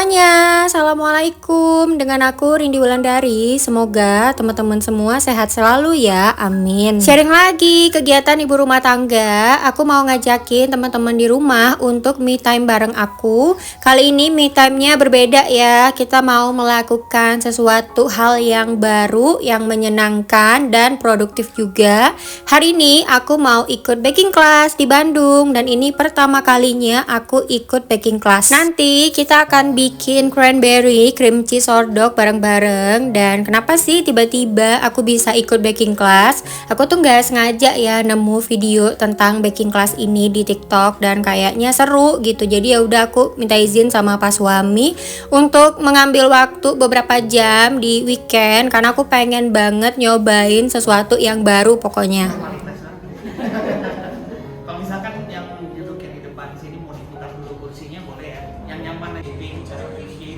semuanya, Assalamualaikum. Dengan aku Rindi Wulandari. Semoga teman-teman semua sehat selalu ya, amin. Sharing lagi kegiatan ibu rumah tangga. Aku mau ngajakin teman-teman di rumah untuk me time bareng aku. Kali ini me time-nya berbeda ya. Kita mau melakukan sesuatu hal yang baru, yang menyenangkan dan produktif juga. Hari ini aku mau ikut baking class di Bandung, dan ini pertama kalinya aku ikut baking class. Nanti kita akan bikin cranberry cream cheese hotdog bareng-bareng. Dan kenapa sih tiba-tiba aku bisa ikut baking class? Aku tuh nggak sengaja ya nemu video tentang baking class ini di TikTok dan kayaknya seru gitu. Jadi ya udah aku minta izin sama Pak suami untuk mengambil waktu beberapa jam di weekend karena aku pengen banget nyobain sesuatu yang baru pokoknya. Kalau misalkan yang duduk yang di depan sini mau diputar dulu kursinya boleh ya. Yang nyaman aja cara bikin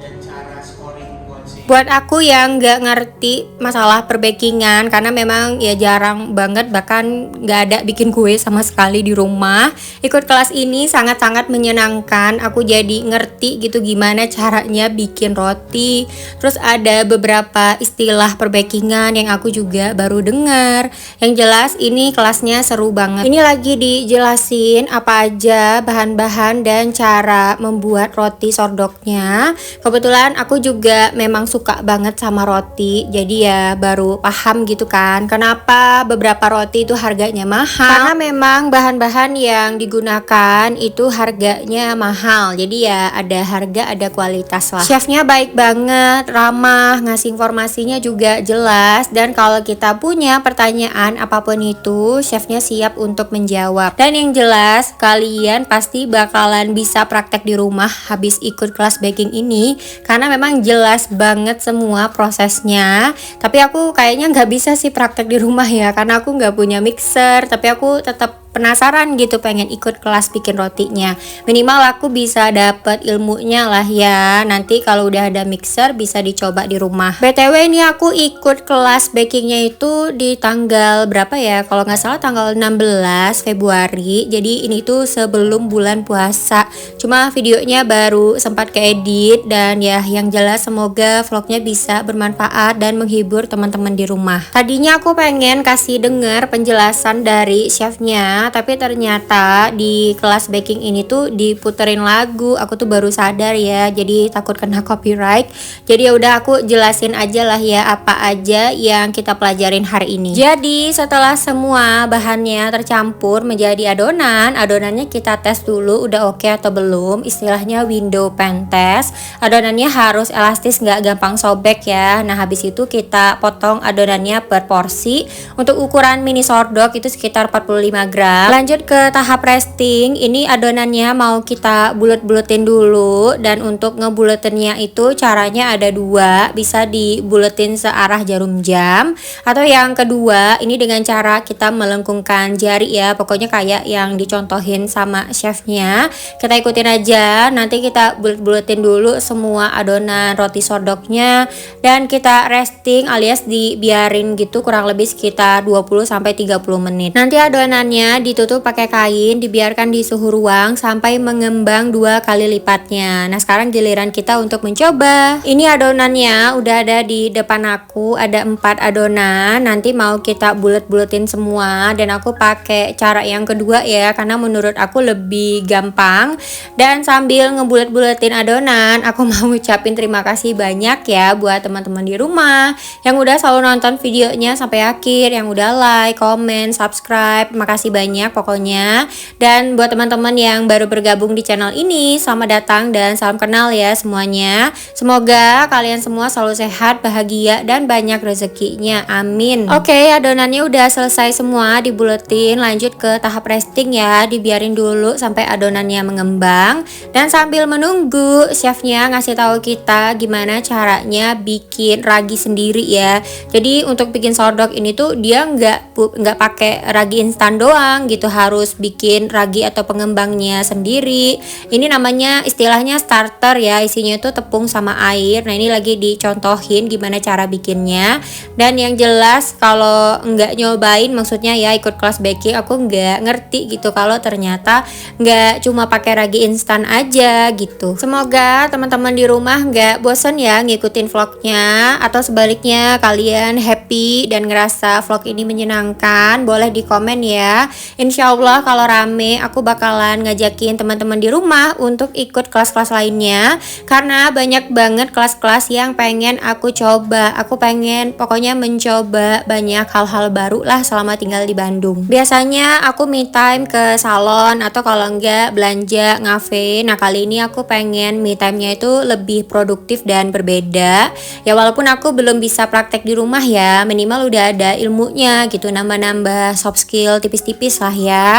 dan cara scoring buat sih. Buat aku yang nggak ngerti masalah perbakingan, karena memang ya jarang banget, bahkan nggak ada bikin kue sama sekali di rumah, ikut kelas ini sangat-sangat menyenangkan. Aku jadi ngerti gitu gimana caranya bikin roti. Terus ada beberapa istilah perbakingan yang aku juga baru dengar. Yang jelas ini kelasnya seru banget. Ini lagi dijelasin apa aja bahan-bahan dan cara membuat roti sordoknya. Kebetulan aku juga memang suka banget sama roti, jadi ya baru paham gitu kan kenapa beberapa roti itu harganya mahal, karena memang bahan-bahan yang digunakan itu harganya mahal. Jadi ya ada harga ada kualitas lah. Chefnya baik banget, ramah, ngasih informasinya juga jelas, dan kalau kita punya pertanyaan apapun itu chefnya siap untuk menjawab. Dan yang jelas kalian pasti bakalan bisa praktek di rumah habis ikut kelas baking ini, karena memang jelas banget semua prosesnya. Tapi aku kayaknya nggak bisa sih praktek di rumah ya, karena aku nggak punya mixer. Tapi aku tetap penasaran gitu, pengen ikut kelas bikin rotinya. Minimal aku bisa dapet ilmunya lah ya. Nanti kalau udah ada mixer bisa dicoba di rumah. BTW ini aku ikut kelas bakingnya itu di tanggal berapa ya? Kalau nggak salah tanggal 16 Februari. Jadi ini tuh sebelum bulan puasa. Cuma videonya baru sempat keedit, dan ya yang jelas semoga vlognya bisa bermanfaat dan menghibur teman-teman di rumah. Tadinya aku pengen kasih denger penjelasan dari chefnya, tapi ternyata di kelas baking ini tuh diputerin lagu. Aku tuh baru sadar ya, jadi takut kena copyright. Jadi ya udah aku jelasin aja lah ya apa aja yang kita pelajarin hari ini. Jadi setelah semua bahannya tercampur menjadi adonan, adonannya kita tes dulu udah oke atau belum, istilahnya window pan test. Adonannya harus elastis, nggak gampang sobek ya. Nah habis itu kita potong adonannya per porsi. Untuk ukuran mini hotdog itu sekitar 45 gram. Lanjut ke tahap resting. Ini adonannya mau kita bulet-buletin dulu, dan untuk ngebuletinnya itu caranya ada dua. Bisa dibuletin searah jarum jam, atau yang kedua ini dengan cara kita melengkungkan jari ya. Pokoknya kayak yang dicontohin sama chefnya, kita ikutin aja. Nanti kita bulet-buletin dulu semua adonan roti sordoknya, dan kita resting alias dibiarin gitu kurang lebih sekitar 20-30 menit. Nanti adonannya ditutup pakai kain, dibiarkan di suhu ruang sampai mengembang 2 kali lipatnya. Nah sekarang giliran kita untuk mencoba. Ini adonannya udah ada di depan aku, ada 4 adonan. Nanti mau kita bulet-buletin semua, dan aku pakai cara yang kedua ya, karena menurut aku lebih gampang. Dan sambil ngebulet-buletin adonan, aku mau ucapin terima kasih banyak ya buat teman-teman di rumah yang udah selalu nonton videonya sampai akhir, yang udah like, comment, subscribe. Makasih banyak pokoknya. Dan buat teman-teman yang baru bergabung di channel ini, selamat datang dan salam kenal ya semuanya. Semoga kalian semua selalu sehat, bahagia, dan banyak rezekinya, amin. Oke, adonannya udah selesai semua dibuletin. Lanjut ke tahap resting ya, dibiarin dulu sampai adonannya mengembang. Dan sambil menunggu, chefnya ngasih tahu kita gimana caranya bikin ragi sendiri ya. Jadi untuk bikin sourdog ini tuh dia nggak pakai ragi instan doang. pengembang gitu, harus bikin ragi atau pengembangnya sendiri. Ini namanya istilahnya starter ya, isinya itu tepung sama air. Nah ini lagi dicontohin gimana cara bikinnya. Dan yang jelas kalau nggak nyobain, maksudnya ya ikut kelas baking, aku nggak ngerti gitu kalau ternyata nggak cuma pakai ragi instan aja gitu. Semoga teman-teman di rumah nggak bosen ya ngikutin vlognya, atau sebaliknya kalian happy dan ngerasa vlog ini menyenangkan. Boleh di komen ya. Insya Allah kalau rame aku bakalan ngajakin teman-teman di rumah untuk ikut kelas-kelas lainnya, karena banyak banget kelas-kelas yang pengen aku coba. Aku pengen pokoknya mencoba banyak hal-hal baru lah selama tinggal di Bandung. Biasanya aku me time ke salon, atau kalau enggak belanja ngafe. Nah kali ini aku pengen me time-nya itu lebih produktif dan berbeda. Ya walaupun aku belum bisa praktek di rumah ya, minimal udah ada ilmunya gitu, nambah-nambah soft skill tipis-tipis lah ya.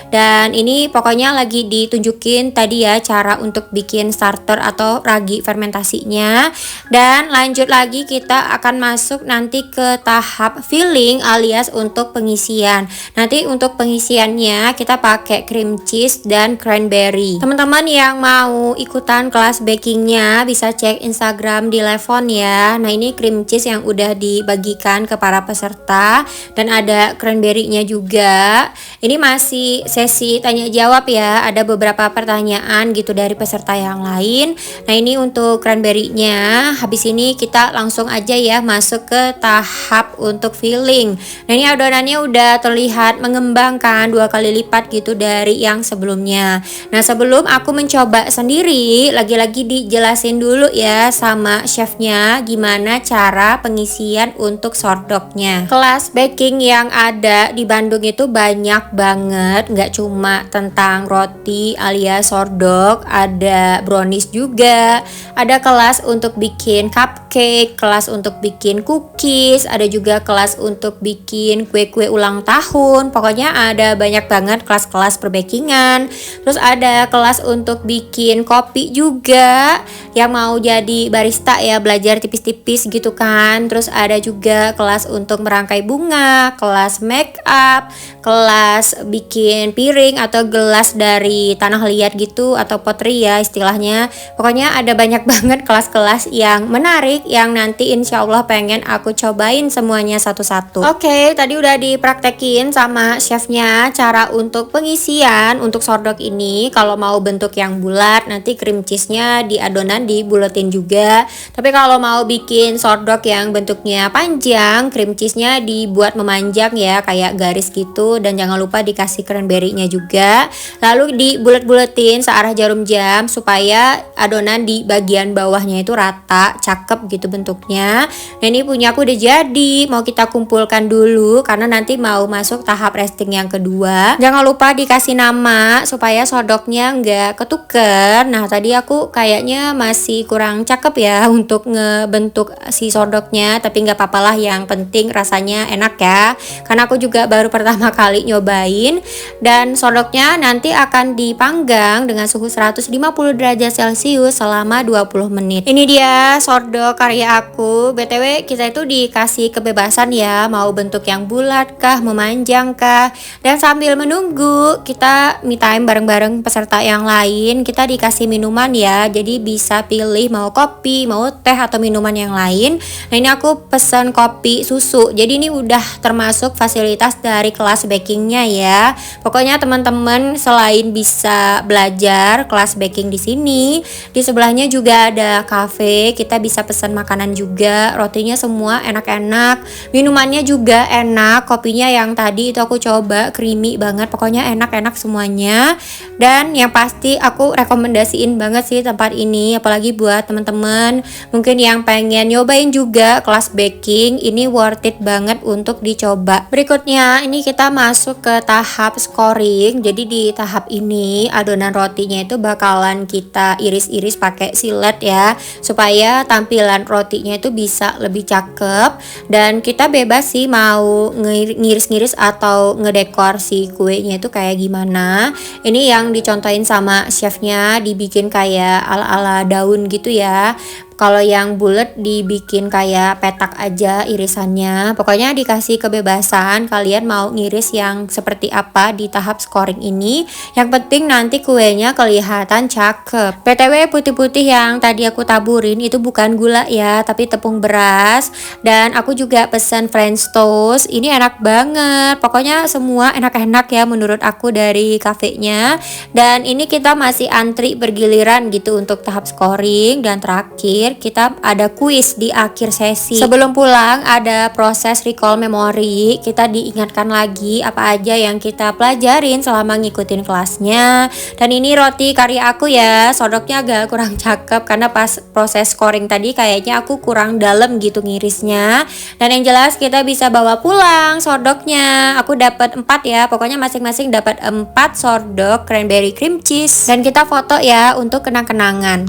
Dan ini pokoknya lagi ditunjukin tadi ya cara untuk bikin starter atau ragi fermentasinya. Dan lanjut lagi kita akan masuk nanti ke tahap filling alias untuk pengisian. Nanti untuk pengisiannya kita pakai cream cheese dan cranberry. Teman-teman yang mau ikutan kelas bakingnya bisa cek Instagram di Levon ya. Nah ini cream cheese yang udah dibagikan ke para peserta, dan ada cranberry-nya juga. Ini masih sesi tanya jawab ya, ada beberapa pertanyaan gitu dari peserta yang lain. Nah ini untuk cranberry-nya. Habis ini kita langsung aja ya masuk ke tahap untuk filling. Nah ini adonannya udah terlihat mengembangkan 2 kali lipat gitu dari yang sebelumnya. Nah sebelum aku mencoba sendiri, lagi-lagi dijelasin dulu ya sama chefnya gimana cara pengisian untuk shortdognya. Kelas baking yang ada di Bandung itu banyak banget, nggak cuma tentang roti alias shortdog, ada brownies juga, ada kelas untuk bikin cupcake, kelas untuk bikin cookies, ada juga kelas untuk bikin kue-kue ulang tahun. Pokoknya ada banyak banget kelas-kelas perbakingan. Terus ada kelas untuk bikin kopi juga, yang mau jadi barista ya, belajar tipis-tipis gitu kan. Terus ada juga kelas untuk merangkai bunga, kelas make up, kelas bikin piring atau gelas dari tanah liat gitu, atau pottery ya istilahnya. Pokoknya ada banyak banget kelas-kelas yang menarik yang nanti insya Allah pengen aku cobain semuanya satu-satu. Oke, tadi udah dipraktekin sama chefnya cara untuk pengisian untuk shortdog ini. Kalau mau bentuk yang bulat, nanti cream cheese-nya di adonan dibuletin juga. Tapi kalau mau bikin shortdog yang bentuknya panjang, cream cheese-nya dibuat memanjang ya, kayak garis gitu. Dan jangan lupa dikasih cranberry-nya juga. Lalu dibulet-buletin searah jarum jam supaya adonan di bagian bawahnya itu rata, cakep gitu bentuknya. Nah ini punya aku udah jadi, mau kita kumpulkan dulu karena nanti mau masuk tahap resting yang kedua. Jangan lupa dikasih nama supaya shortdognya nggak ketuker. Nah tadi aku kayaknya masih kurang cakep ya untuk ngebentuk si shortdognya, tapi nggak apa-apa lah, yang penting rasanya enak ya, karena aku juga baru pertama kali nyobain. Dan shortdognya nanti akan dipanggang dengan suhu 150 derajat Celcius selama 20 menit. Ini dia shortdog karya aku. BTW kita itu dikasih kebebasan ya, mau bentuk yang bulat kah, memanjang kah. Dan sambil menunggu kita me time bareng-bareng peserta yang lain, kita dikasih minuman ya, jadi bisa pilih mau kopi, mau teh, atau minuman yang lain. Nah ini aku pesen kopi susu, jadi ini udah termasuk fasilitas dari kelas bakingnya ya. Pokoknya teman-teman selain bisa belajar kelas baking di sini, di sebelahnya juga ada cafe, kita bisa pesan makanan juga. Rotinya semua enak-enak, minumannya juga enak, kopinya yang tadi itu aku coba creamy banget, pokoknya enak-enak semuanya. Dan yang pasti aku rekomendasiin banget sih tempat ini, apalagi buat teman-teman mungkin yang pengen nyobain juga kelas baking, ini worth it banget untuk dicoba. Berikutnya ini kita masuk ke tahap scoring. Jadi di tahap ini adonan rotinya itu bakalan kita iris-iris pakai silet ya, supaya tampilan rotinya itu bisa lebih cakep. Dan kita bebas sih mau ngiris-ngiris atau ngedekor si kuenya itu kayak gimana. Ini yang dicontohin sama chefnya, dibikin kayak ala-ala daun gitu ya. Kalau yang bulat dibikin kayak petak aja irisannya. Pokoknya dikasih kebebasan kalian mau ngiris yang seperti apa di tahap scoring ini. Yang penting nanti kuenya kelihatan cakep. BTW putih-putih yang tadi aku taburin itu bukan gula ya, tapi tepung beras. Dan aku juga pesen French toast. Ini enak banget. Pokoknya semua enak-enak ya menurut aku dari kafenya. Dan ini kita masih antri bergiliran gitu untuk tahap scoring. Dan terakhir kita ada kuis di akhir sesi. Sebelum pulang ada proses recall memory. Kita diingatkan lagi apa aja yang kita pelajarin selama ngikutin kelasnya. Dan ini roti karya aku ya. Sodoknya agak kurang cakep karena pas proses scoring tadi kayaknya aku kurang dalam gitu ngirisnya. Dan yang jelas kita bisa bawa pulang sodoknya. Aku dapat 4 ya. Pokoknya masing-masing dapat 4 sodok cranberry cream cheese. Dan kita foto ya untuk kenang-kenangan.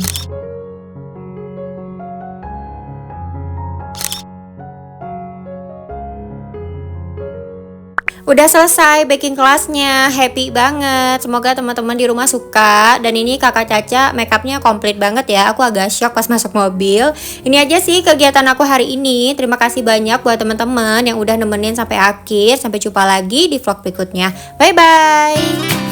Udah selesai baking kelasnya, happy banget. Semoga teman-teman di rumah suka. Dan ini kakak Caca makeupnya komplit banget ya. Aku agak shock pas masuk mobil. Ini aja sih kegiatan aku hari ini. Terima kasih banyak buat teman-teman yang udah nemenin sampai akhir. Sampai jumpa lagi di vlog berikutnya. Bye bye.